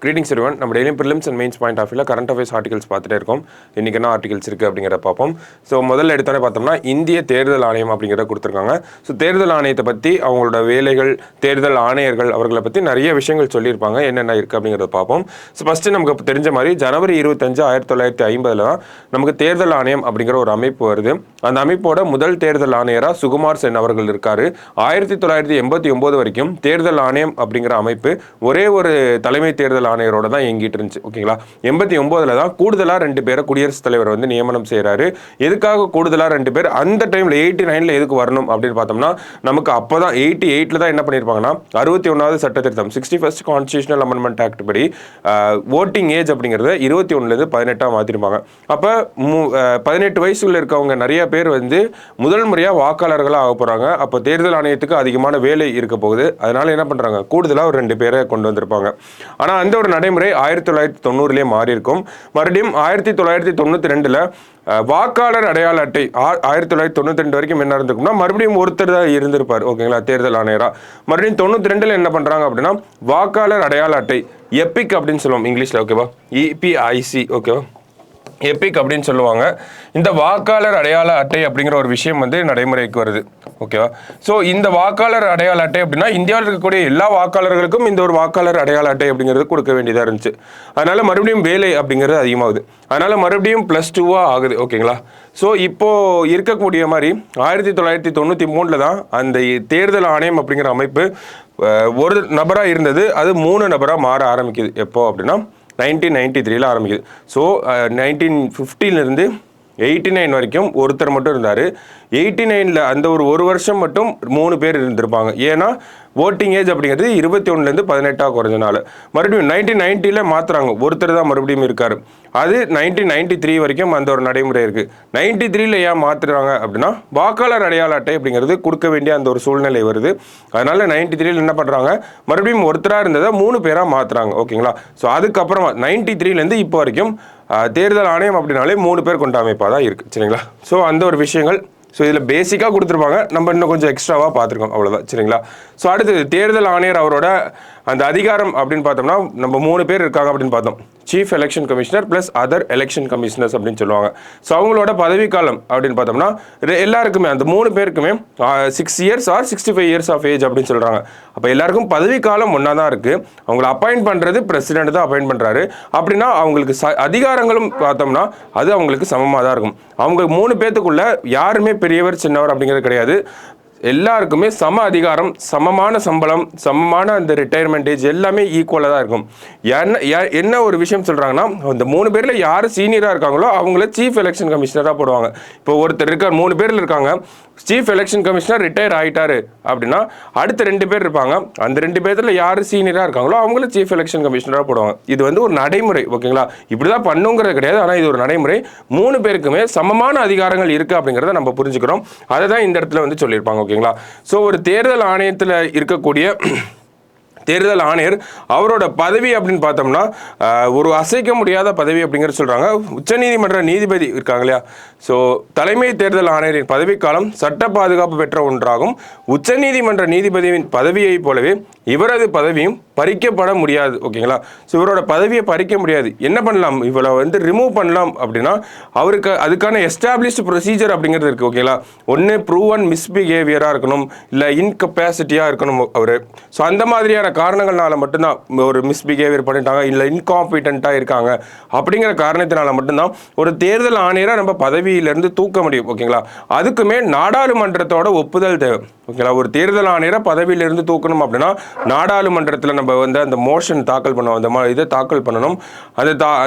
Greetings everyone. நம்ம டெய்லியும் prelims and mains point of வியூல கரண்ட் அஃபேர்ஸ் ஆர்டிகல்ஸ் பார்த்துட்டே இருக்கோம். இன்றைக்கி என்ன ஆர்டிகல்ஸ் இருக்குது அப்படிங்கிறத பார்ப்போம். ஸோ முதல்ல எடுத்தோன்னே பார்த்தோம்னா இந்திய தேர்தல் ஆணையம் அப்படிங்கிறத கொடுத்துருக்காங்க. ஸோ தேர்தல் ஆணையத்தை பற்றி அவங்களோட வேலைகள், தேர்தல் ஆணையர்கள் அவர்களை பற்றி நிறைய விஷயங்கள் சொல்லியிருப்பாங்க. என்னென்ன இருக்குது அப்படிங்கிறத பார்ப்போம். ஸோ ஃபஸ்ட்டு நமக்கு தெரிஞ்ச மாதிரி ஜனவரி 25, 1950 தான் நமக்கு தேர்தல் ஆணையம் அப்படிங்கிற ஒரு அமைப்பு வருது. அந்த அமைப்போட முதல் தேர்தல் ஆணையராக சுகுமார் சென் அவர்கள் இருக்கார். 1989 வரைக்கும் தேர்தல் ஆணையம் அப்படிங்கிற அமைப்பு ஒரே ஒரு தலைமை தேர்தல் ஆணையரோட தான் இயங்கிட்டு இருந்துச்சு. ஓகேங்களா, 89 தான் கூடுதலாக 2 பேரை குடியரசுத் தலைவர் வந்து நியமனம் செய்கிறாரு. எதுக்காக கூடுதலாக 2 பேர் அந்த டைமில் 89 எதுக்கு வரணும் அப்படின்னு பார்த்தோம்னா, நமக்கு அப்போ தான் 88 தான் என்ன பண்ணியிருப்பாங்கன்னா 61வது சட்ட திருத்தம் 61st கான்ஸ்டியூஷனல் அமெண்ட்மெண்ட் ஆக்ட் படி ஓட்டிங் ஏஜ் அப்படிங்கிறத 21லேருந்து 18 மாற்றிருப்பாங்க. அப்போ 18 வயசுல இருக்கவங்க நிறைய பேர் வந்து முதல் முறையாக வாக்காளர்களாக ஆக போகிறாங்க. அப்போ தேர்தல் ஆணையத்துக்கு அதிகமான வேலை இருக்க போகுது. அதனால என்ன பண்ணுறாங்க, கூடுதலாக ஒரு 2 பேரை கொண்டு வந்திருப்பாங்க. ஆனால் அந்த ஒரு நடைமுறை 1990 மாறி இருக்கும். மறுபடியும் 1992 வாக்காளர் அடையாள அட்டை 1992 வரைக்கும் என்ன இருந்திருக்கும்னா மறுபடியும் ஒருத்தர் தான் இருந்திருப்பார். ஓகேங்களா, தேர்தல் ஆணையராக. மறுபடியும் 92 என்ன பண்ணுறாங்க அப்படின்னா வாக்காளர் அடையாள அட்டை எபிக் அப்படின்னு சொல்லுவோம் இங்கிலீஷில். ஓகேவா, EPIC. ஓகேவா, எபிக் அப்படின்னு சொல்லுவாங்க. இந்த வாக்காளர் அடையாள அட்டை அப்படிங்கிற ஒரு விஷயம் வந்து நடைமுறைக்கு வருது. ஓகேவா, ஸோ இந்த வாக்காளர் அடையாள அட்டை அப்படின்னா இந்தியாவில் இருக்கக்கூடிய எல்லா வாக்காளர்களுக்கும் இந்த ஒரு வாக்காளர் அடையாள அட்டை அப்படிங்கிறது கொடுக்க வேண்டியதாக இருந்துச்சு. அதனால மறுபடியும் வேலை அப்படிங்கிறது அதிகமாகுது. அதனால மறுபடியும் +2 ஆகுது. ஓகேங்களா, ஸோ இப்போது இருக்கக்கூடிய மாதிரி 1993 தான் அந்த தேர்தல் ஆணையம் அப்படிங்கிற அமைப்பு ஒரு நபராக இருந்தது. அது 3 நபராக மாற ஆரம்பிக்குது. எப்போ அப்படின்னா 1993 ஆரம்பிக்குது. ஸோ 1950 89 வரைக்கும் ஒருத்தர் மட்டும் இருந்தார். 89 அந்த ஒரு வருஷம் மட்டும் 3 பேர் இருந்திருப்பாங்க. ஏன்னா ஓட்டிங் ஏஜ் அப்படிங்கிறது 21லேருந்து 18 குறைஞ்சனால. மறுபடியும் 1990 மாற்றுறாங்க, ஒருத்தர் தான் மறுபடியும் இருக்கார். அது 1993 வரைக்கும் அந்த ஒரு நடைமுறை இருக்குது. 93 ஏன் மாற்றுறாங்க அப்படின்னா வாக்காளர் அடையாள அட்டை அப்படிங்கிறது கொடுக்க வேண்டிய அந்த ஒரு சூழ்நிலை வருது. அதனால 93 என்ன பண்ணுறாங்க, மறுபடியும் ஒருத்தராக இருந்ததை 3 பேராக மாற்றுறாங்க. ஓகேங்களா, ஸோ அதுக்கப்புறமா 93லேருந்து இப்போ வரைக்கும் தேர்தல் ஆணையம் அப்படின்னாலே 3 பேர் கொண்ட அமைப்பாக தான் இருக்குது. சரிங்களா, ஸோ அந்த ஒரு விஷயங்கள் ஸோ இதில் பேசிக்காக கொடுத்துருப்பாங்க. நம்ம இன்னும் கொஞ்சம் எக்ஸ்ட்ராவாக பார்த்துருக்கோம், அவ்வளோதான். சரிங்களா, ஸோ அடுத்தது தேர்தல் ஆணையர் அவரோட அந்த அதிகாரம் அப்படின்னு பார்த்தோம்னா நம்ம 3 பேர் இருக்காங்க அப்படின்னு பார்த்தோம். Chief election commissioner plus other election commissioners அப்படின்னு சொல்லுவாங்க. ஸோ அவங்களோட பதவிக்காலம் அப்படின்னு பார்த்தோம்னா எல்லாருக்குமே அந்த 3 பேருக்குமே 6 years or 65 years of age அப்படின்னு சொல்கிறாங்க. அப்போ எல்லாருக்கும் பதவிக்காலம் ஒன்றா தான் இருக்குது. அவங்கள அப்பாயிண்ட் பண்ணுறது பிரசிடென்ட் தான் அப்பாயிண்ட் பண்ணுறாரு. அப்படின்னா அவங்களுக்கு அதிகாரங்களும் பார்த்தோம்னா அது அவங்களுக்கு சமமாக தான் இருக்கும். அவங்க 3 பேர்த்துக்குள்ள யாருமே பெரியவர் சின்னவர் அப்படிங்கிறது கிடையாது. எல்லாருக்குமே சம அதிகாரம், சமமான சம்பளம், சமமான அந்த ரிட்டையர்மெண்ட் ஏஜ் எல்லாமே ஈக்குவலாக தான் இருக்கும். என்ன ஒரு விஷயம் சொல்கிறாங்கன்னா, அந்த 3 பேரில் யார் சீனியராக இருக்காங்களோ அவங்கள சீஃப் எலெக்ஷன் கமிஷனராக போடுவாங்க. இப்போ ஒருத்தர் இருக்கார், 3 பேரில் இருக்காங்க, சீஃப் எலெக்ஷன் கமிஷனர் ரிட்டையர் ஆகிட்டாரு அப்படின்னா அடுத்த 2 பேர் இருப்பாங்க. அந்த 2 பேர்த்தில் யார் சீனியராக இருக்காங்களோ அவங்கள சீஃப் எலெக்ஷன் கமிஷனராக போடுவாங்க. இது வந்து ஒரு நடைமுறை. ஓகேங்களா, இப்படி தான் பண்ணுங்கிறது கிடையாது. ஆனால் இது ஒரு நடைமுறை. 3 பேருக்குமே சமமான அதிகாரங்கள் இருக்குது அப்படிங்கிறத நம்ம புரிஞ்சுக்கிறோம். அதை தான் இந்த இடத்துல வந்து சொல்லியிருப்பாங்க. ஓகேங்களா, ஸோ ஒரு தேர்தல் ஆணையத்தில் இருக்கக்கூடிய தேர்தல் ஆணையர் அவரோட பதவி அப்படின்னு பார்த்தோம்னா ஒரு அசைக்க முடியாத பதவி அப்படிங்கிற சொல்கிறாங்க. உச்சநீதிமன்ற நீதிபதி இருக்காங்க இல்லையா, ஸோ தலைமை தேர்தல் ஆணையரின் பதவிக்காலம் சட்ட பாதுகாப்பு பெற்ற ஒன்றாகும். உச்சநீதிமன்ற நீதிபதியின் பதவியை போலவே இவரது பதவியும் பறிக்கப்பட முடியாது. ஓகேங்களா, ஸோ இவரோட பதவியை பறிக்க முடியாது. என்ன பண்ணலாம், இவரை வந்து ரிமூவ் பண்ணலாம் அப்படின்னா அவருக்கு அதுக்கான எஸ்டாப்ளிஷ்டு ப்ரொசீஜர் அப்படிங்கிறது இருக்குது. ஓகேங்களா, ஒன்று ப்ரூவன் மிஸ்பிஹேவியராக இருக்கணும், இல்லை இன்கெப்பாசிட்டியாக இருக்கணும் அவர். ஸோ அந்த மாதிரியான காரணங்கள்னால மட்டும்தான் ஒரு மிஸ்பிஹேவியர் பண்ணிட்டாங்க, இல்லை இன்காம்பிட்டண்ட்டாக இருக்காங்க அப்படிங்கிற காரணத்தினால மட்டும்தான் ஒரு தேர்தல் ஆணையரை நம்ம பதவியிலேருந்து தூக்க முடியும். ஓகேங்களா, அதுக்குமே நாடாளுமன்றத்தோட ஒப்புதல் தேவை. ஓகேங்களா, ஒரு தேர்தல் ஆணையரை பதவியிலிருந்து தூக்கணும் அப்படின்னா நாடாளுமன்றத்தில் நம்ம வந்து அந்த மோஷன் தாக்கல் பண்ணணும், அந்த இதை தாக்கல் பண்ணணும்.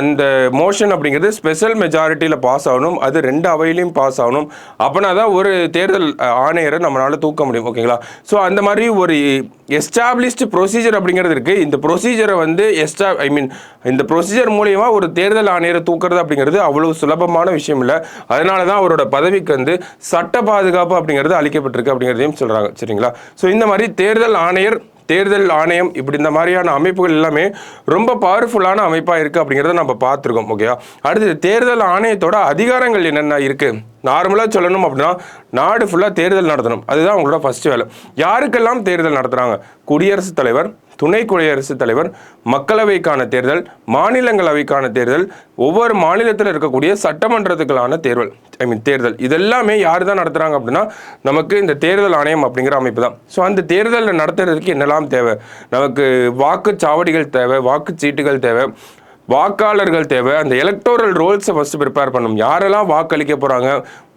அந்த மோஷன் அப்படிங்கிறது ஸ்பெஷல் மெஜாரிட்டியில் பாஸ் ஆகணும். அது 2 அவையிலையும் பாஸ் ஆகணும். அப்படின்னா தான் ஒரு தேர்தல் ஆணையரை நம்மளால தூக்க முடியும். ஓகேங்களா, ஸோ அந்த மாதிரி ஒரு எஸ்டாப்ளிஷ்டு ப்ரொசீஜர் அப்படிங்கிறது இருக்குது. இந்த ப்ரொசீஜரை வந்து இந்த ப்ரொசீஜர் மூலயமா ஒரு தேர்தல் ஆணையரை தூக்குறது அப்படிங்கிறது அவ்வளோ சுலபமான விஷயம் இல்லை. அதனால தான் அவரோட பதவிக்கு வந்து சட்ட பாதுகாப்பு அப்படிங்கிறது அளிக்கப்பட்டிருக்கு அப்படிங்கிறதையும் சொல்கிறாங்க. சரிங்களா, ஸோ இந்த மாதிரி தேர்தல் ஆணையர், தேர்தல் ஆணையம் இப்படி இந்த மாதிரியான அமைப்புகள் எல்லாமே ரொம்ப பவர்ஃபுல்லான அமைப்பாக இருக்குது அப்படிங்கிறத நம்ம பார்த்துருக்கோம். ஓகேவா, அடுத்தது தேர்தல் ஆணையத்தோட அதிகாரங்கள் என்னென்ன இருக்குது. நார்மலாக சொல்லணும் அப்படின்னா நாடு ஃபுல்லாக தேர்தல் நடத்தணும், அதுதான் அவங்களோட ஃபஸ்ட்டு வேலை. யாருக்கெல்லாம் தேர்தல் நடத்துகிறாங்க, குடியரசுத் தலைவர், துணை குடியரசுத் தலைவர், மக்களவைக்கான தேர்தல், மாநிலங்களவைக்கான தேர்தல், ஒவ்வொரு மாநிலத்தில் இருக்கக்கூடிய சட்டமன்றத்துக்கான தேர்தல் இதெல்லாமே யார் தான் நடத்துகிறாங்க அப்படின்னா நமக்கு இந்த தேர்தல் ஆணையம் அப்படிங்கிற அமைப்பு தான். ஸோ அந்த தேர்தலில் நடத்துறதுக்கு என்னெல்லாம் தேவை, நமக்கு வாக்குச்சாவடிகள் தேவை, வாக்குச்சீட்டுகள் தேவை, வாக்காளர்கள் தேவை, அந்த எலக்டோரல் ரோல்ஸை ஃபஸ்ட்டு ப்ரிப்பேர் பண்ணணும். யாரெல்லாம் வாக்களிக்க போகிறாங்க,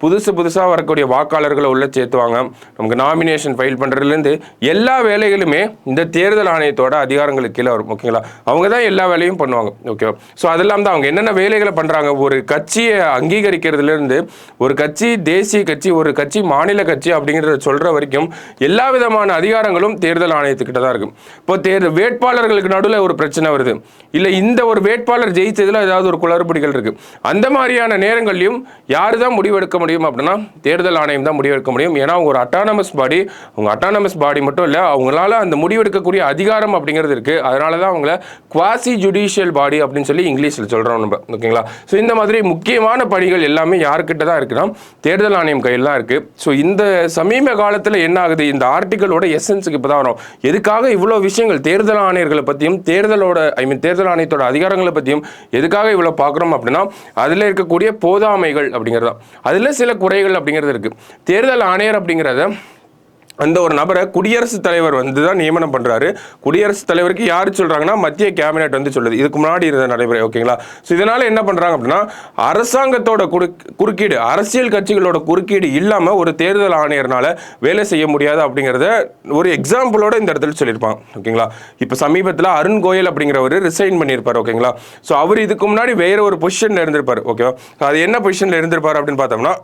புதுசாக வரக்கூடிய வாக்காளர்களை உள்ளே சேர்த்துவாங்க, நமக்கு நாமினேஷன் ஃபைல் பண்ணுறதுலேருந்து எல்லா வேலைகளுமே இந்த தேர்தல் ஆணையத்தோட அதிகாரங்களுக்கு கீழே வரும். ஓகேங்களா, அவங்க தான் எல்லா வேலையும் பண்ணுவாங்க. ஓகேவா, ஸோ அதெல்லாம் தான் அவங்க என்னென்ன வேலைகளை பண்ணுறாங்க, ஒரு கட்சியை அங்கீகரிக்கிறதுலேருந்து ஒரு கட்சி தேசிய கட்சி, ஒரு கட்சி மாநில கட்சி அப்படிங்கிறத சொல்கிற வரைக்கும் எல்லா விதமான அதிகாரங்களும் தேர்தல் ஆணையத்துக்கிட்ட தான் இருக்கும். இப்போ வேட்பாளர்களுக்கு நடுவில் ஒரு பிரச்சனை வருது, இல்லை இந்த ஒரு வேட்பாளர் ஜெயிச்சதில் ஏதாவது ஒரு குளறுபடிகள் இருக்குது, அந்த மாதிரியான நேரங்கள்லையும் யார் தான் முடிவெடுக்க முடியும் அப்படின்னா தேர்தல் ஆணையம் தான் முடிவெடுக்க முடியும். ஏன்னா அவங்க ஒரு அட்டானமஸ் பாடி, அவங்க அட்டானமஸ் பாடி மட்டும் இல்லை, அவங்களால அந்த முடிவெடுக்கக்கூடிய அதிகாரம் அப்படிங்கிறது இருக்குது. அதனால தான் அவங்கள குவாசி ஜுடிஷியல் பாடி அப்படின்னு சொல்லி இங்கிலீஷில் சொல்கிறோம் நம்ம. ஓகேங்களா, ஸோ இந்த மாதிரி முக்கியமான பணிகள் எல்லாமே யாருக்கிட்ட தான் இருக்குன்னா தேர்தல் ஆணையம் கையில் தான் இருக்குது. ஸோ இந்த சமீப காலத்தில் என்ன ஆகுது, இந்த ஆர்டிக்கலோட எசன்ஸுக்கு இப்போ தான் வரும். எதுக்காக இவ்வளோ விஷயங்கள் தேர்தல் ஆணையர்களை பற்றியும் தேர்தல் ஆணையத்தோட அதிகாரங்களை பற்றியும் எதுக்காக இவ்வளோ பார்க்குறோம் அப்படின்னா அதில் இருக்கக்கூடிய போதாமைகள் அப்படிங்கிறது தான். அதில் சில குறைகள் அப்படிங்கிறது இருக்குது. தேர்தல் ஆணையர் அப்படிங்கிறத அந்த ஒரு நபரை குடியரசுத் தலைவர் வந்து தான் நியமனம் பண்ணுறாரு. குடியரசுத் தலைவருக்கு யார் சொல்கிறாங்கன்னா மத்திய கேபினெட் வந்து சொல்லுது. இதுக்கு முன்னாடி இருந்த நடைமுறை. ஓகேங்களா, ஸோ இதனால் என்ன பண்ணுறாங்க அப்படின்னா அரசாங்கத்தோட குறுக்கீடு, அரசியல் கட்சிகளோட குறுக்கீடு இல்லாமல் ஒரு தேர்தல் ஆணையர்னால வேலை செய்ய முடியாது அப்படிங்கிறத ஒரு எக்ஸாம்பிளோட இந்த இடத்துல சொல்லியிருப்பாங்க. ஓகேங்களா, இப்போ சமீபத்தில் அருண் கோயல் அப்படிங்கிறவர் ரிசைன் பண்ணியிருப்பார். ஓகேங்களா, ஸோ அவர் இதுக்கு முன்னாடி வேற ஒரு பொசிஷனில் இருந்திருப்பார். ஓகேவா, அது என்ன பொசிஷனில் இருந்திருப்பார் அப்படின்னு பார்த்தோம்னா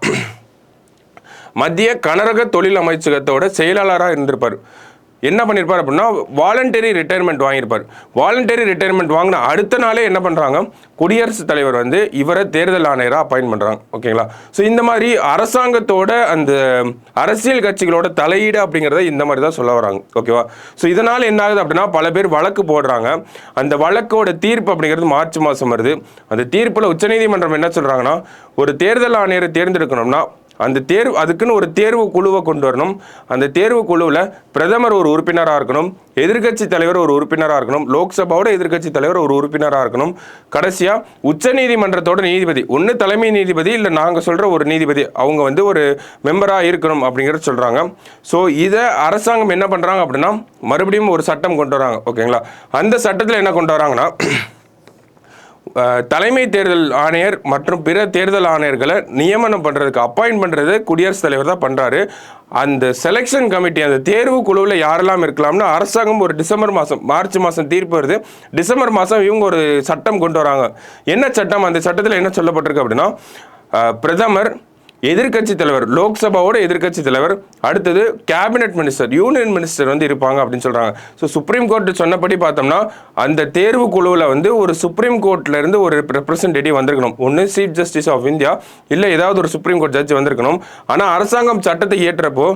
மத்திய கனரக தொழில் அமைச்சகத்தோட செயலாளராக இருந்திருப்பார். என்ன பண்ணியிருப்பார் அப்படின்னா வாலண்டரி ரிட்டையர்மெண்ட் வாங்கியிருப்பார். வாலண்டரி ரிட்டையர்மெண்ட் வாங்கின அடுத்த நாளே என்ன பண்ணுறாங்க, குடியரசுத் தலைவர் வந்து இவரை தேர்தல் ஆணையராக அப்பாயின்ட் பண்ணுறாங்க. ஓகேங்களா, ஸோ இந்த மாதிரி அரசாங்கத்தோட அந்த அரசியல் கட்சிகளோட தலையீடு அப்படிங்கிறத இந்த மாதிரி தான் சொல்ல வராங்க. ஓகேவா, ஸோ இதனால் என்ன ஆகுது அப்படின்னா பல பேர் வழக்கு போடுறாங்க. அந்த வழக்கோட தீர்ப்பு அப்படிங்கிறது மார்ச் மாதம் வருது. அந்த தீர்ப்பில் உச்சநீதிமன்றம் என்ன சொல்கிறாங்கன்னா ஒரு தேர்தல் ஆணையரை தேர்ந்தெடுக்கணும்னா அந்த அதுக்குன்னு ஒரு தேர்வு குழுவை கொண்டு வரணும். அந்த தேர்வு குழுவில் பிரதமர் ஒரு உறுப்பினராக இருக்கணும், எதிர்க்கட்சி தலைவர் ஒரு உறுப்பினராக இருக்கணும், லோக்சபாவோட எதிர்க்கட்சி தலைவர் ஒரு உறுப்பினராக இருக்கணும், கடைசியாக உச்ச நீதிமன்றத்தோட நீதிபதி, ஒன்று தலைமை நீதிபதி இல்லை நாங்கள் சொல்கிற ஒரு நீதிபதி, அவங்க வந்து ஒரு மெம்பராக இருக்கணும் அப்படிங்கிறத சொல்கிறாங்க. ஸோ இதை அரசாங்கம் என்ன பண்ணுறாங்க அப்படின்னா மறுபடியும் ஒரு சட்டம் கொண்டு வராங்க. ஓகேங்களா, அந்த சட்டத்தில் என்ன கொண்டு வராங்கன்னா தலைமை தேர்தல் ஆணையர் மற்றும் பிற தேர்தல் ஆணையர்களை நியமனம் பண்ணுறதுக்கு அப்பாயின்ட் பண்ணுறது குடியரசுத் தலைவர் தான் பண்ணுறாரு. அந்த செலெக்ஷன் கமிட்டி, அந்த தேர்வு குழுவில் யாரெல்லாம் இருக்கலாம்னு அரசாங்கம் ஒரு மார்ச் மாதம் தீர்ப்பு வருது. டிசம்பர் மாதம் இவங்க ஒரு சட்டம் கொண்டு வராங்க. என்ன சட்டம், அந்த சட்டத்தில் என்ன சொல்லப்பட்டிருக்கு அப்படின்னா பிரதமர், எதிர்க்கட்சி தலைவர், லோக்சபாவோட எதிர்க்கட்சி தலைவர், அடுத்தது கேபினெட் மினிஸ்டர், யூனியன் மினிஸ்டர் வந்து இருப்பாங்க அப்படின்னு சொல்கிறாங்க. ஸோ சுப்ரீம் கோர்ட் சொன்னபடி பார்த்தோம்னா அந்த தேர்வு குழுவில் வந்து ஒரு சுப்ரீம் கோர்ட்லேருந்து ஒரு ரெப்ரசன்டேட்டிவ் வந்திருக்கணும். ஒன்று சீஃப் ஜஸ்டிஸ் ஆஃப் இந்தியா இல்லை ஏதாவது ஒரு சுப்ரீம் கோர்ட் ஜட்ஜ் வந்திருக்கணும். ஆனால் அரசாங்கம் சட்டத்தை ஏற்றப்போ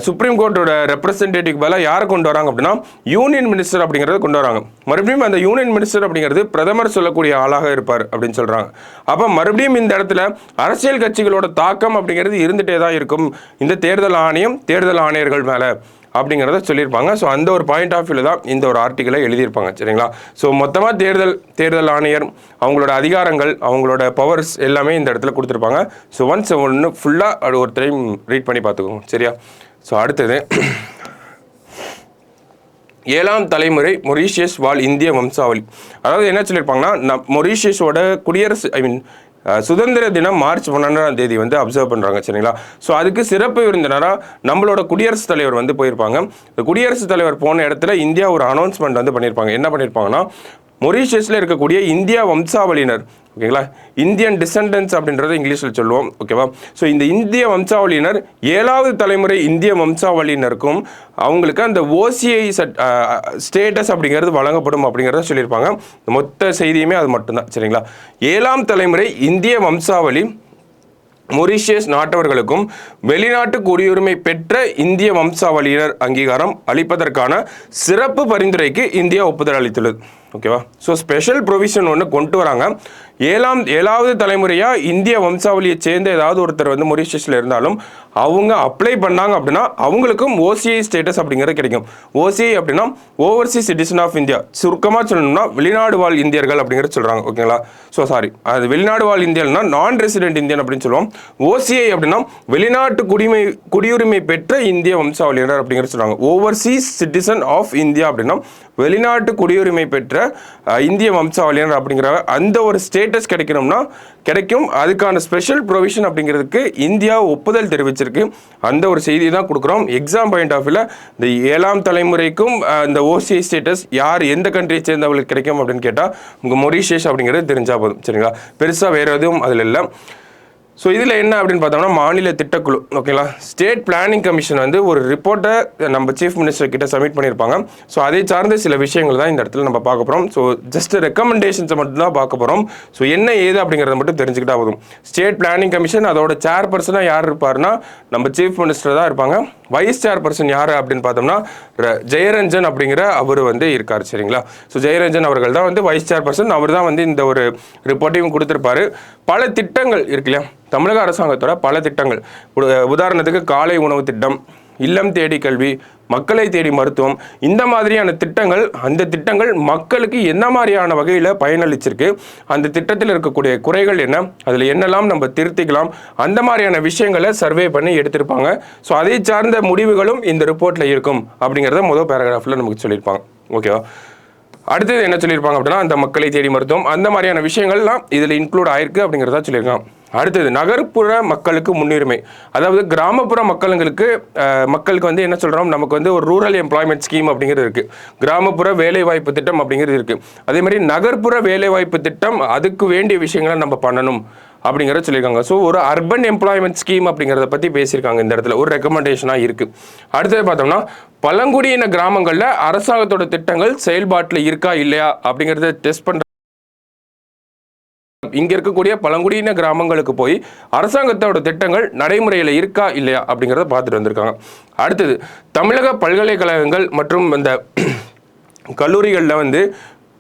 சுப்ரீம் கோர்ட்டோட ரெப்ரசன்டேட்டிவ் பதிலாக யாரை கொண்டு வராங்க அப்படின்னா யூனியன் மினிஸ்டர் அப்படிங்கிறத கொண்டு வராங்க. மறுபடியும் அந்த யூனியன் மினிஸ்டர் அப்படிங்கிறது பிரதமர் சொல்லக்கூடிய ஆளாக இருப்பார் அப்படின்னு சொல்கிறாங்க. அப்போ மறுபடியும் இந்த இடத்துல அரசியல் கட்சிகளோட தாக்கம் அப்படிங்கிறது இருந்துகிட்டே தான் இருக்கும் இந்த தேர்தல் ஆணையம், தேர்தல் ஆணையர்கள் மேலே அப்படிங்கிறத சொல்லியிருப்பாங்க. ஸோ அந்த ஒரு பாயிண்ட் ஆஃப் வியூவில் தான் இந்த ஒரு ஆர்டிக்கலை எழுதியிருப்பாங்க. சரிங்களா, ஸோ மொத்தமாக தேர்தல் ஆணையர் அவங்களோட அதிகாரங்கள், அவங்களோட பவர்ஸ் எல்லாமே இந்த இடத்துல கொடுத்துருப்பாங்க. ஸோ ஒன்று ஃபுல்லாக ஒரு டைம் ரீட் பண்ணி பார்த்துக்கோங்க. சரியா, ஸோ அடுத்தது 7ஆம் தலைமுறை மொரீஷியஸ் வாழ் இந்திய வம்சாவளி. அதாவது என்ன சொல்லியிருப்பாங்கன்னா மொரீஷியஸோட சுதந்திர தினம் மார்ச் 12ஆம் தேதி வந்து அப்சர்வ் பண்ணுறாங்க. சரிங்களா, ஸோ அதுக்கு சிறப்பு விருந்தினராக நம்மளோட குடியரசுத் தலைவர் வந்து போயிருப்பாங்க. இந்த குடியரசுத் தலைவர் போன இடத்துல இந்தியா ஒரு அனௌன்ஸ்மெண்ட் வந்து பண்ணியிருப்பாங்க. என்ன பண்ணியிருப்பாங்கன்னா மொரீஷியஸில் இருக்கக்கூடிய இந்தியா வம்சாவளியினர், ஓகேங்களா, இந்தியன் டிசெண்டன்ஸ் அப்படின்றத இங்கிலீஷில் சொல்லுவோம். ஓகேவா, ஸோ இந்த இந்திய வம்சாவளியினர் 7வது தலைமுறை இந்திய வம்சாவளியினருக்கும் அவங்களுக்கு அந்த ஓசிஐ ஸ்டேட்டஸ் அப்படிங்கிறது வழங்கப்படும் அப்படிங்கிறத சொல்லியிருப்பாங்க. மொத்த செய்தியுமே அது மட்டும்தான். சரிங்களா, 7ஆம் தலைமுறை இந்திய வம்சாவளி மொரீஷியஸ் நாட்டவர்களுக்கும் வெளிநாட்டு குடியுரிமை பெற்ற இந்திய வம்சாவளியினர் அங்கீகாரம் அளிப்பதற்கான சிறப்பு பரிந்துரைக்கு இந்தியா ஒப்புதல் அளித்துள்ளது. ஓகேவா, ஸோ ஸ்பெஷல் ப்ரொவிஷன் ஒன்று கொண்டு வராங்க. ஏழாவது தலைமுறையாக இந்திய வம்சாவளியை சேர்ந்த ஏதாவது ஒருத்தர் வந்து மொரீஷியஸில் இருந்தாலும் அவங்க அப்ளை பண்ணாங்க அப்படின்னா அவங்களுக்கும் ஓசிஐ ஸ்டேட்டஸ் அப்படிங்கிறது கிடைக்கும். ஓசிஐ அப்படின்னா ஓவர்சீஸ் சிட்டிசன் ஆஃப் இந்தியா, சுருக்கமாக சொல்லணும்னா வெளிநாடு வாழ் இந்தியர்கள் அப்படிங்கிறது சொல்கிறாங்க. ஓகேங்களா? ஸோ சாரி, அது வெளிநாடு வாழ் இந்தியன்னா நான் ரெசிடென்ட் இந்தியன் அப்படின்னு சொல்லுவோம். ஓசிஐ அப்படின்னா வெளிநாட்டு குடியுரிமை பெற்ற இந்திய வம்சாவளியினர் அப்படிங்கிறது சொல்கிறாங்க. ஓவர்சீஸ் சிட்டிசன் ஆஃப் இந்தியா அப்படின்னா வெளிநாட்டு குடியுரிமை பெற்ற இந்திய வம்சாவளியினர் அப்படிங்கிற அந்த ஒரு ஸ்டேட்டஸ் கிடைக்கும். அதுக்கான ஸ்பெஷல் ப்ரொவிஷன் அப்படிங்கிறதுக்கு இந்தியா ஒப்புதல் தெரிவிச்சிருக்கு. அந்த ஒரு செய்தி தான் கொடுக்குறோம். எக்ஸாம் பாயிண்ட் ஆஃப் வியூவில் இந்த 7ஆம் தலைமுறைக்கும் இந்த ஓசிஐ ஸ்டேட்டஸ் யார் எந்த கண்ட்ரியை சேர்ந்தவங்களுக்கு கிடைக்கும் அப்படின்னு கேட்டால் உங்கள் மொரீஷியஸ் அப்படிங்கிறது தெரிஞ்சால் போதும். சரிங்களா? பெருசாக வேறு எதுவும் அதில் இல்லை. ஸோ இதில் என்ன அப்படின்னு பார்த்தோம்னா மாநில திட்டக்குழு, ஓகேங்களா, ஸ்டேட் பிளானிங் கமிஷன் வந்து ஒரு ரிப்போர்ட்டை நம்ம சீஃப் மினிஸ்டர் கிட்ட சப்மிட் பண்ணியிருப்பாங்க. ஸோ அதை சார்ந்த சில விஷயங்கள் தான் இந்த இடத்துல நம்ம பார்க்க போகிறோம். ஸோ ஜஸ்ட் ரெக்கமெண்டேஷன்ஸை மட்டும் தான் பார்க்க போகிறோம். ஸோ என்ன ஏது அப்படிங்கிறத மட்டும் தெரிஞ்சுக்கிட்டா போதும். ஸ்டேட் பிளானிங் கமிஷன் அதோட சேர்பர்சனாக யார் இருப்பார்னா நம்ம சீஃப் மினிஸ்டர் தான் இருப்பாங்க. வைஸ் சேர்பர்சன் யார் அப்படின்னு பார்த்தோம்னா ஜெயரஞ்சன் அப்படிங்கிற அவர் வந்து இருக்கார். சரிங்களா? ஸோ ஜெயரஞ்சன் அவர்கள் தான் வந்து வைஸ் சேர்பர்சன். அவர் தான் வந்து இந்த ஒரு ரிப்போர்ட்டையும் கொடுத்துருப்பாரு. பல திட்டங்கள் இருக்கு இல்லையா, தமிழக அரசாங்கத்தோட பல திட்டங்கள், உதாரணத்துக்கு காலை உணவு திட்டம், இல்லம் தேடி கல்வி, மக்களை தேடி மருத்துவம், இந்த மாதிரியான திட்டங்கள், அந்த திட்டங்கள் மக்களுக்கு என்ன மாதிரியான வகையில் பயனளிச்சிருக்கு, அந்த திட்டத்தில் இருக்கக்கூடிய குறைகள் என்ன, அதில் என்னெல்லாம் நம்ம திருத்திக்கலாம், அந்த மாதிரியான விஷயங்களை சர்வே பண்ணி எடுத்திருப்பாங்க. ஸோ அதை சார்ந்த முடிவுகளும் இந்த ரிப்போர்ட்டில் இருக்கும் அப்படிங்கிறத முதல் பேராகிராஃபில் நமக்கு சொல்லியிருப்பாங்க. ஓகேவா? அடுத்தது என்ன சொல்லியிருப்பாங்க அப்படின்னா அந்த மக்களை தேடி மருத்துவம், அந்த மாதிரியான விஷயங்கள்லாம் இதில் இன்க்ளூட் ஆயிருக்கு அப்படிங்கிறதா சொல்லியிருக்காங்க. அடுத்தது நகர்ப்புற மக்களுக்கு முன்னுரிமை, அதாவது கிராமப்புற மக்களுக்கு வந்து என்ன சொல்கிறோம், நமக்கு வந்து ஒரு ரூரல் எம்ப்ளாய்மெண்ட் ஸ்கீம் அப்படிங்கிறது இருக்குது, கிராமப்புற வேலைவாய்ப்பு திட்டம் அப்படிங்கிறது இருக்குது. அதே மாதிரி நகர்ப்புற வேலைவாய்ப்பு திட்டம், அதுக்கு வேண்டிய விஷயங்களை நம்ம பண்ணணும் அப்படிங்கிறத சொல்லியிருக்காங்க. ஸோ ஒரு அர்பன் எம்ப்ளாய்மெண்ட் ஸ்கீம் அப்படிங்கிறத பற்றி பேசியிருக்காங்க. இந்த இடத்துல ஒரு ரெக்கமெண்டேஷனாக இருக்குது. அடுத்தது பார்த்தோம்னா பழங்குடியின கிராமங்களில் அரசாங்கத்தோட திட்டங்கள் செயல்பாட்டில் இருக்கா இல்லையா அப்படிங்கிறத டெஸ்ட் பண்ணுற இங்கே இருக்கக்கூடிய பழங்குடியின கிராமங்களுக்கு போய் அரசாங்கத்தோட திட்டங்கள் நடைமுறையில் இருக்கா இல்லையா அப்படிங்கிறத பார்த்துட்டு வந்திருக்காங்க. அடுத்தது தமிழக பல்கலைக்கழகங்கள் மற்றும் இந்த கல்லூரிகளில் வந்து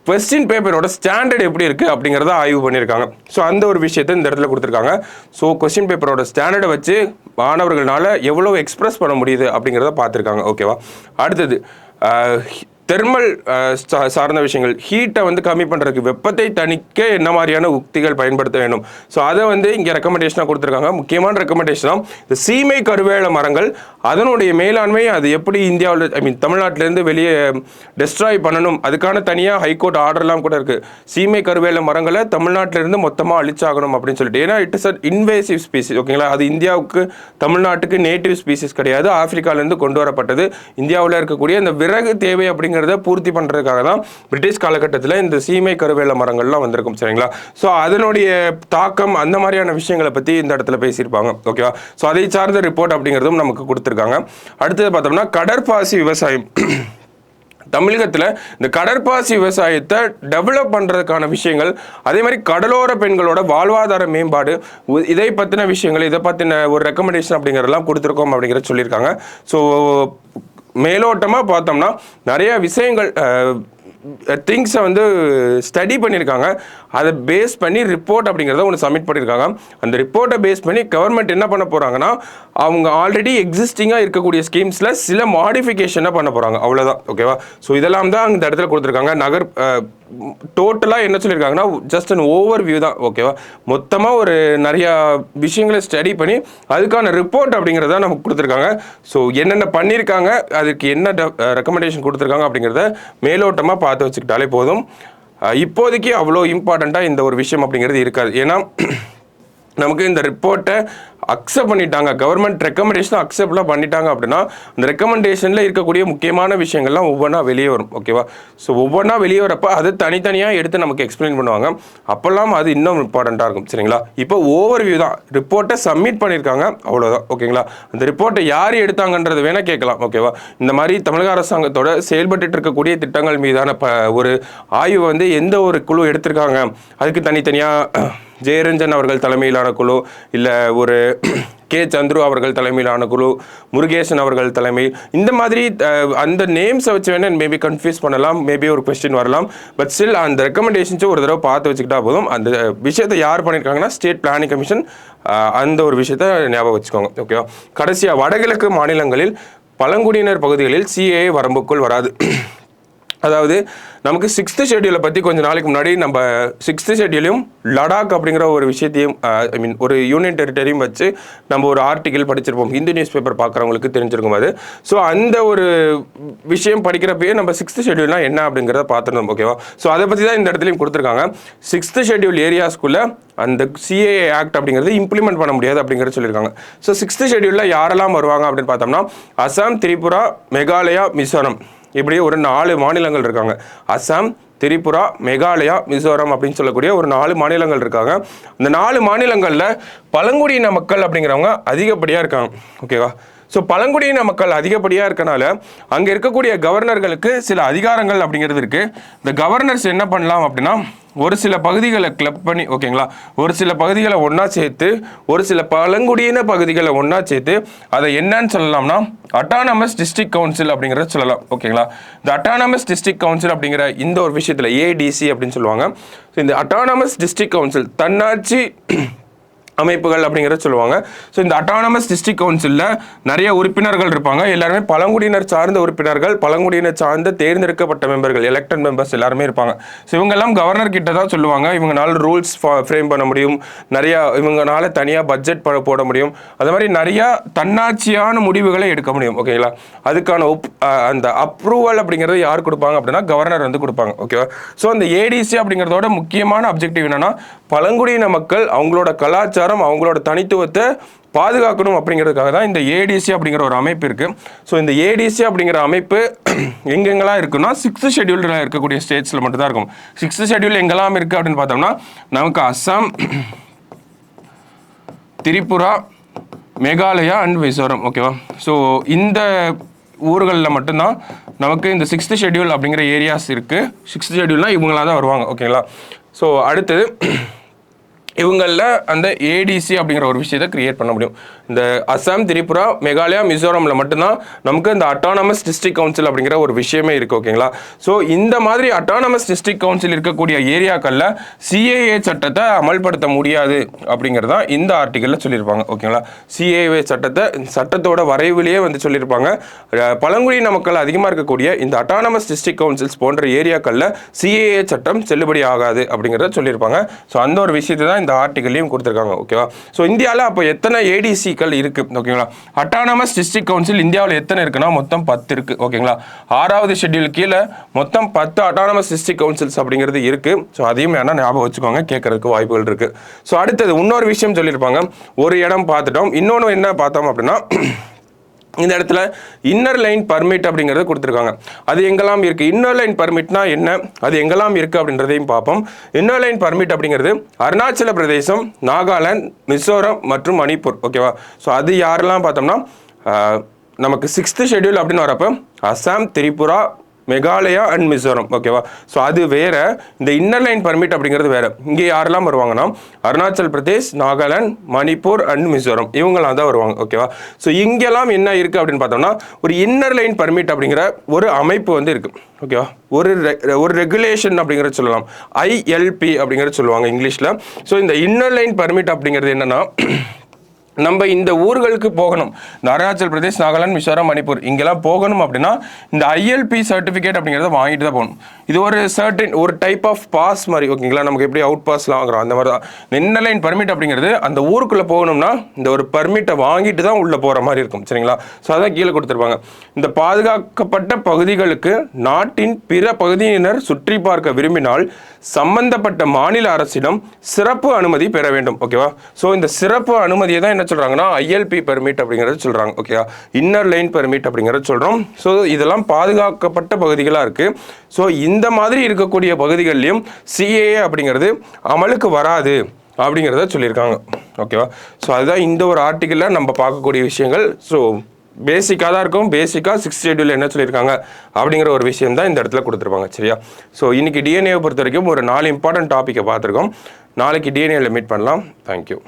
கொஸ்டின் பேப்பரோட ஸ்டாண்டர்ட் எப்படி இருக்குது அப்படிங்கிறத ஆய்வு பண்ணியிருக்காங்க. ஸோ அந்த ஒரு விஷயத்தை இந்த இடத்துல கொடுத்துருக்காங்க. ஸோ கொஸ்டின் பேப்பரோட ஸ்டாண்டர்டை வச்சு மாணவர்களால் எவ்வளோ எக்ஸ்பிரஸ் பண்ண முடியுது அப்படிங்கிறத பார்த்துருக்காங்க. ஓகேவா? அடுத்தது தெர்மல் சார்ந்த விஷயங்கள், ஹீட்டை வந்து கம்மி பண்ணுறதுக்கு, வெப்பத்தை தணிக்க என்ன மாதிரியான உக்திகள் பயன்படுத்த வேண்டும். ஸோ அதை வந்து இங்கே ரெக்கமெண்டேஷனாக கொடுத்துருக்காங்க. முக்கியமான ரெக்கமெண்டேஷனாக இந்த சீமை கருவேல மரங்கள், அதனுடைய மேலாண்மை அது எப்படி இந்தியாவில் தமிழ்நாட்டிலேருந்து வெளியே டெஸ்ட்ராய் பண்ணணும், அதுக்கான தனியாக ஹைகோர்ட் ஆர்டர்லாம் கூட இருக்குது. சீமை கருவேல மரங்களை தமிழ்நாட்டிலேருந்து மொத்தமாக அழிச்சாகணும் அப்படின்னு சொல்லிட்டு. ஏன்னா it is a invasive species. ஓகேங்களா? அது இந்தியாவுக்கு தமிழ்நாட்டுக்கு நேட்டிவ் ஸ்பீசிஸ் கிடையாது, ஆப்பிரிக்காலேருந்து கொண்டு வரப்பட்டது. இந்தியாவில் இருக்கக்கூடிய இந்த விறகு தேவை அப்படிங்கிற பூர்த்தி பண்றதுக்காக தான் பிரிட்டிஷ் காலகட்டத்தில் இந்த சீமை கருவேல மரங்கள்லாம் வந்திருக்கும். சரிங்களா? ஸோ அதனுடைய தாக்கம், அந்த மாதிரியான விஷயங்களை பற்றி இந்த இடத்துல பேசியிருப்பாங்க. ஓகேவா? ஸோ அதை சார்ந்த ரிப்போர்ட் அப்படிங்கிறதும் நமக்கு கொடுத்துருக்காங்க. அடுத்தது பார்த்தோம்னா கடற்பாசி விவசாயம். தமிழகத்தில் இந்த கடற்பாசி விவசாயத்தை டெவலப் பண்ணுறதுக்கான விஷயங்கள், அதே மாதிரி கடலோர பெண்களோட வாழ்வாதார மேம்பாடு, இதை பற்றின விஷயங்கள், இதை பற்றின ஒரு ரெக்கமெண்டேஷன் அப்படிங்கிறதெல்லாம் கொடுத்துருக்கோம் அப்படிங்கிறத சொல்லியிருக்காங்க. ஸோ மேலோட்டமாக பார்த்தோம்னா நிறைய விஷயங்கள் திங்ஸை வந்து ஸ்டடி பண்ணியிருக்காங்க. அதை பேஸ் பண்ணி ரிப்போர்ட் அப்படிங்கிறத ஒன்று சப்மிட் பண்ணியிருக்காங்க. அந்த ரிப்போர்ட்டை பேஸ் பண்ணி கவர்மெண்ட் என்ன பண்ண போகிறாங்கன்னா அவங்க ஆல்ரெடி எக்ஸிஸ்டிங்காக இருக்கக்கூடிய ஸ்கீம்ஸில் சில மாடிஃபிகேஷனை பண்ண போகிறாங்க. அவ்வளோதான். ஓகேவா? ஸோ இதெல்லாம் தான் இந்த இடத்துல கொடுத்துருக்காங்க. டோட்டலாக என்ன சொல்லியிருக்காங்கன்னா ஜஸ்ட் அன் ஓவர் வியூ தான். ஓகேவா? மொத்தமாக ஒரு நிறையா விஷயங்களை ஸ்டடி பண்ணி அதுக்கான ரிப்போர்ட் அப்படிங்கிறத நமக்கு கொடுத்துருக்காங்க. ஸோ என்னென்ன பண்ணியிருக்காங்க, அதுக்கு என்ன ரெக்கமெண்டேஷன் கொடுத்துருக்காங்க அப்படிங்கிறத மேலோட்டமாக பார்த்து வச்சுக்கிட்டாலே போதும். இப்போதைக்கு அவ்வளோ இம்பார்ட்டண்ட்டாக இந்த ஒரு விஷயம் அப்படிங்கிறது இருக்காது. ஏன்னா நமக்கு இந்த ரிப்போர்ட்டை அக்செப்ட் பண்ணிட்டாங்க, கவர்மெண்ட் ரெக்கமெண்டேஷனை அக்செப்ட்லாம் பண்ணிட்டாங்க அப்படின்னா அந்த ரெக்கமெண்டேஷனில் இருக்கக்கூடிய முக்கியமான விஷயங்கள்லாம் ஒவ்வொன்றா வெளியே வரும். ஓகேவா? ஸோ ஒவ்வொன்றா வெளியே வரப்போ அது தனித்தனியாக எடுத்து நமக்கு எக்ஸ்பிளைன் பண்ணுவாங்க. அப்போல்லாம் அது இன்னும் இம்பார்ட்டண்ட்டாக இருக்கும். சரிங்களா? இப்போ ஓவர் வியூ தான், ரிப்போர்ட்டை சப்மிட் பண்ணியிருக்காங்க, அவ்வளோதான். ஓகேங்களா? அந்த ரிப்போர்ட்டை யார் எடுத்தாங்கன்றது வேணால் கேட்கலாம். ஓகேவா? இந்த மாதிரி தமிழக அரசாங்கத்தோட செயல்பட்டு இருக்கக்கூடிய திட்டங்கள் மீதான ஒரு ஆய்வு வந்து எந்த ஒரு குழு எடுத்திருக்காங்க, அதுக்கு தனித்தனியாக ஜெயரஞ்சன் அவர்கள் தலைமையிலான குழு, இல்லை ஒரு கே சந்துரு அவர்கள் தலைமையிலான குழு, முருகேசன் அவர்கள் தலைமையில், இந்த மாதிரி அந்த நேம்ஸை வச்சு வேணால் மேபி கன்ஃபியூஸ் பண்ணலாம், மேபி ஒரு கொஸ்டின் வரலாம். பட் ஸ்டில் அந்த ரெக்கமெண்டேஷன்ஸை ஒரு தடவை பார்த்து வச்சுக்கிட்டா போதும். அந்த விஷயத்தை யார் பண்ணியிருக்காங்கன்னா ஸ்டேட் பிளானிங் கமிஷன், அந்த ஒரு விஷயத்த ஞாபகம் வச்சுக்கோங்க. ஓகேவா? கடைசியாக வடகிழக்கு மாநிலங்களில் பழங்குடியினர் பகுதிகளில் சிஏஏ வரம்புக்குள் வராது. அதாவது நமக்கு 6th ஷெட்யூலை பற்றி கொஞ்சம் நாளைக்கு முன்னாடி நம்ம 6th ஷெட்யூலையும் லடாக் அப்படிங்கிற ஒரு விஷயத்தையும் ஒரு யூனியன் டெரிட்டரியும் வச்சு நம்ம ஒரு ஆர்டிக்கல் படிச்சிருப்போம். ஹிந்து நியூஸ் பேப்பர் பார்க்குறவங்களுக்கு தெரிஞ்சிருக்கும் அது. ஸோ அந்த ஒரு விஷயம் படிக்கிறப்பயே நம்ம 6th ஷெட்யூல்னால் என்ன அப்படிங்கிறத பார்த்துருந்தோம். ஓகேவா? ஸோ அதை பற்றி தான் இந்த இடத்துலையும் கொடுத்துருக்காங்க. 6th ஷெட்யூல் ஏரியாஸ்குள்ளே அந்த சிஏஏ ஆக்ட் அப்படிங்கிறது இம்ப்ளிமெண்ட் பண்ண முடியாது அப்படிங்கிறத சொல்லியிருக்காங்க. ஸோ 6th ஷெட்யூலில் யாரெல்லாம் வருவாங்க அப்படின்னு பார்த்தோம்னா அசாம், திரிபுரா, மேகாலயா, மிசோரம், இப்படி ஒரு 4 மாநிலங்கள் இருக்காங்க. அசாம், திரிபுரா, மேகாலயா, மிசோரம் அப்படின்னு சொல்லக்கூடிய ஒரு 4 மாநிலங்கள் இருக்காங்க. இந்த 4 மாநிலங்களில் பழங்குடியின மக்கள் அப்படிங்கிறவங்க அதிகப்படியாக இருக்காங்க. ஓகேவா? ஸோ பழங்குடியின மக்கள் அதிகப்படியாக இருக்கனால அங்கே இருக்கக்கூடிய கவர்னர்களுக்கு சில அதிகாரங்கள் அப்படிங்கிறது இருக்குது. இந்த கவர்னர்ஸ் என்ன பண்ணலாம் அப்படின்னா ஒரு சில பகுதிகளை கிளப் பண்ணி, ஓகேங்களா, ஒரு சில பகுதிகளை ஒன்றா சேர்த்து, ஒரு சில பழங்குடியின பகுதிகளை ஒன்றா சேர்த்து அதை என்னன்னு சொல்லலாம்னா அட்டானமஸ் டிஸ்ட்ரிக்ட் கவுன்சில் அப்படிங்கிறத சொல்லலாம். ஓகேங்களா? இந்த அட்டானமஸ் டிஸ்ட்ரிக்ட் கவுன்சில் அப்படிங்கிற இந்த ஒரு விஷயத்தில் ஏடிசி அப்படின்னு சொல்லுவாங்க. ஸோ இந்த அட்டானமஸ் டிஸ்ட்ரிக்ட் கவுன்சில் தன்னாட்சி அமைப்புகள் அப்படிங்கிறத சொல்லுவாங்க. ஸோ இந்த அட்டானமஸ் டிஸ்ட்ரிக்ட் கவுன்சிலில் நிறைய உறுப்பினர்கள் இருப்பாங்க. எல்லாருமே பழங்குடியினர் சார்ந்த உறுப்பினர்கள், பழங்குடியினர் சார்ந்த தேர்ந்தெடுக்கப்பட்ட மெம்பர்கள், எலெக்டட் மெம்பர்ஸ் எல்லாருமே இருப்பாங்க. ஸோ இவங்கெல்லாம் கவர்னர் கிட்ட தான் சொல்லுவாங்க. இவங்களால ரூல்ஸ் ஃப்ரேம் பண்ண முடியும், நிறையா இவங்களால தனியாக பட்ஜெட் போட முடியும், அது மாதிரி நிறையா தன்னாட்சியான முடிவுகளை எடுக்க முடியும். ஓகேங்களா? அதுக்கான அந்த அப்ரூவல் அப்படிங்கிறத யார் கொடுப்பாங்க அப்படின்னா கவர்னர் வந்து கொடுப்பாங்க. ஓகேவா? ஸோ அந்த ஏடிசி அப்படிங்கிறதோட முக்கியமான அப்ஜெக்டிவ் என்னன்னா பழங்குடியின மக்கள் அவங்களோட கலாச்சாரம், அவங்களோட தனித்துவத்தை பாதுகாக்கணும் அப்படிங்கிறதுக்காக தான் இந்த ஏடிசி அப்படிங்கிற ஒரு அமைப்பு இருக்கு. ஸோ இந்த ஏடிசி அப்படிங்கிற அமைப்பு எங்கெங்கெல்லாம் இருக்குன்னா 6th ஷெட்யூலில் இருக்கக்கூடிய ஸ்டேட்ஸில் மட்டும் தான் இருக்கும். 6th ஷெட்யூல் எங்கெல்லாம் இருக்கு அப்படின்னு பார்த்தோம்னா நமக்கு அஸ்ஸாம், திரிபுரா, மேகாலயா அண்ட் மிசோரம். ஓகேவா? ஸோ இந்த ஊர்களில் மட்டும்தான் நமக்கு இந்த 6th ஷெட்யூல் அப்படிங்கிற ஏரியாஸ் இருக்குது. 6th ஷெட்யூல்னால் இவங்களாக தான் வருவாங்க. ஓகேங்களா? ஸோ அடுத்தது இவங்களில் அந்த ஏடிசி அப்படிங்கிற ஒரு விஷயத்தை கிரியேட் பண்ண முடியும். இந்த அசாம், திரிபுரா, மேகாலயா, மிசோரமில் மட்டும்தான் நமக்கு இந்த அட்டானமஸ் டிஸ்ட்ரிக்ட் கவுன்சில் அப்படிங்கிற ஒரு விஷயமே இருக்குது. ஓகேங்களா? ஸோ இந்த மாதிரி அட்டானமஸ் டிஸ்ட்ரிக்ட் கவுன்சில் இருக்கக்கூடிய ஏரியாக்களில் சிஏஏ சட்டத்தை அமல்படுத்த முடியாது அப்படிங்கிறது தான் இந்த ஆர்டிக்கலில் சொல்லியிருப்பாங்க. ஓகேங்களா? சிஏஏ சட்டத்தோட வரைவிலேயே வந்து சொல்லியிருப்பாங்க. பழங்குடியின மக்கள் அதிகமாக இருக்கக்கூடிய இந்த அட்டானமஸ் டிஸ்ட்ரிக்ட் கவுன்சில்ஸ் போன்ற ஏரியாக்களில் சிஏஏ சட்டம் செல்லுபடி ஆகாது அப்படிங்கிறத சொல்லியிருப்பாங்க. ஸோ அந்த ஒரு விஷயத்தை தான் இந்த ஆர்டிகல்லையும் கொடுத்துருக்காங்க. ஓகேவா? ஸோ இந்தியாவில் அப்போ எத்தனை ஏடிசிக்கள் இருக்கு? ஓகேங்களா? அட்டானமஸ் டிஸ்ட்ரிக்ட் கவுன்சில் இந்தியாவில் எத்தனை இருக்குன்னா மொத்தம் 10 இருக்கு. ஓகேங்களா? 6வது ஷெட்யூல் கீழே மொத்தம் 10 அட்டானமஸ் டிஸ்ட்ரிக்ட் கவுன்சில்ஸ் அப்படிங்கிறது இருக்கு. ஸோ அதையும் வேணா ஞாபகம் வச்சுக்கோங்க, கேட்கறதுக்கு வாய்ப்புகள் இருக்கு. ஸோ அடுத்தது இன்னொரு விஷயம் சொல்லியிருப்பாங்க. ஒரு இடம் பார்த்துட்டோம். இன்னொன்று என்ன பார்த்தோம் அப்படின்னா இந்த இடத்துல இன்னர் லைன் பர்மிட் அப்படிங்கிறத கொடுத்துருக்காங்க. அது எங்கெல்லாம் இருக்குது? இன்னர் லைன் பர்மிட்னா என்ன, அது எங்கெல்லாம் இருக்குது அப்படின்றதையும் பார்ப்போம். இன்னர் லைன் பர்மிட் அப்படிங்கிறது அருணாச்சல பிரதேசம், நாகாலாந்து, மிசோரம் மற்றும் மணிப்பூர். ஓகேவா? ஸோ அது யாரெல்லாம் பார்த்தோம்னா நமக்கு 6th ஷெட்யூல் அப்படின்னு வரப்போ அசாம், திரிபுரா, மேகாலயா அண்ட் மிசோரம். ஓகேவா? ஸோ அது வேற. இந்த இன்னர் லைன் பர்மிட் அப்படிங்கிறது வேற. இங்கே யாரெல்லாம் வருவாங்கன்னா அருணாச்சல் பிரதேஷ், நாகாலாந்து, மணிப்பூர் அண்ட் மிசோரம், இவங்கெல்லாம் தான் வருவாங்க. ஓகேவா? ஸோ இங்கெல்லாம் என்ன இருக்குது அப்படின்னு பார்த்தோம்னா ஒரு இன்னர் லைன் பர்மிட் அப்படிங்கிற ஒரு அமைப்பு வந்து இருக்குது. ஓகேவா? ஒரு ரெகுலேஷன் அப்படிங்கிறத சொல்லலாம். ILP அப்படிங்கிறத சொல்லுவாங்க இங்கிலீஷில். ஸோ இந்த இன்னர் லைன் பர்மிட் அப்படிங்கிறது என்னன்னா நம்ம இந்த ஊர்களுக்கு போகணும், இந்த அருணாச்சல் பிரதேஷ், நாகாலாந்து, மிசோரம், மணிப்பூர் இங்கெல்லாம் போகணும் அப்படின்னா இந்த ILP சர்டிஃபிகேட் அப்படிங்கிறத வாங்கிட்டு தான் போகணும். இது ஒரு டைப் ஆஃப் பாஸ் மாதிரி. ஓகேங்களா? நமக்கு எப்படி அவுட் பாஸ்லாம் வாங்குறோம் அந்த மாதிரி தான். இன்னர் லைன் பர்மிட் அப்படிங்கிறது அந்த ஊருக்குள்ளே போகணும்னா இந்த ஒரு பர்மிட்டை வாங்கிட்டு தான் உள்ளே போகிற மாதிரி இருக்கும். சரிங்களா? ஸோ அதான் கீழே கொடுத்துருப்பாங்க. இந்த பாதுகாக்கப்பட்ட பகுதிகளுக்கு நாட்டின் பிற பகுதியினர் சுற்றி பார்க்க விரும்பினால் சம்பந்தப்பட்ட மாநில அரசிடம் சிறப்பு அனுமதி பெற வேண்டும். ஓகேவா? ஸோ இந்த சிறப்பு அனுமதியை தான் என்ன சொல்றாங்கன்னா ILP பெர்மிட் அப்படிங்கிறது சொல்றாங்க. ஓகேவா? இன்னர் லைன் பெர்மிட் அப்படிங்கிறது சொல்றோம். ஸோ இதெல்லாம் பாதுகாக்கப்பட்ட பகுதிகளாக இருக்கு. ஸோ இந்த மாதிரி இருக்கக்கூடிய பகுதிகளிலும் CAA அப்படிங்கிறது அமலுக்கு வராது அப்படிங்கிறத சொல்லியிருக்காங்க. ஓகேவா? ஸோ அதுதான் இந்த ஒரு ஆர்டிக்கலில் நம்ம பார்க்கக்கூடிய விஷயங்கள். ஸோ பேசிக்காக தான் இருக்கும். பேசிக்காக 6th ஷெட்யூல் என்ன சொல்லியிருக்காங்க அப்படிங்கிற ஒரு விஷயம் தான் இந்த இடத்துல கொடுத்துருப்பாங்க. சரியா? ஸோ இன்றைக்கி டிஎன்ஏவை பொறுத்த வரைக்கும் ஒரு 4 இம்பார்ட்டன்ட் டாப்பிக்கை பார்த்துருக்கோம். நாளைக்கு டிஎன்ஏவில் மீட் பண்ணலாம். தேங்க்யூ.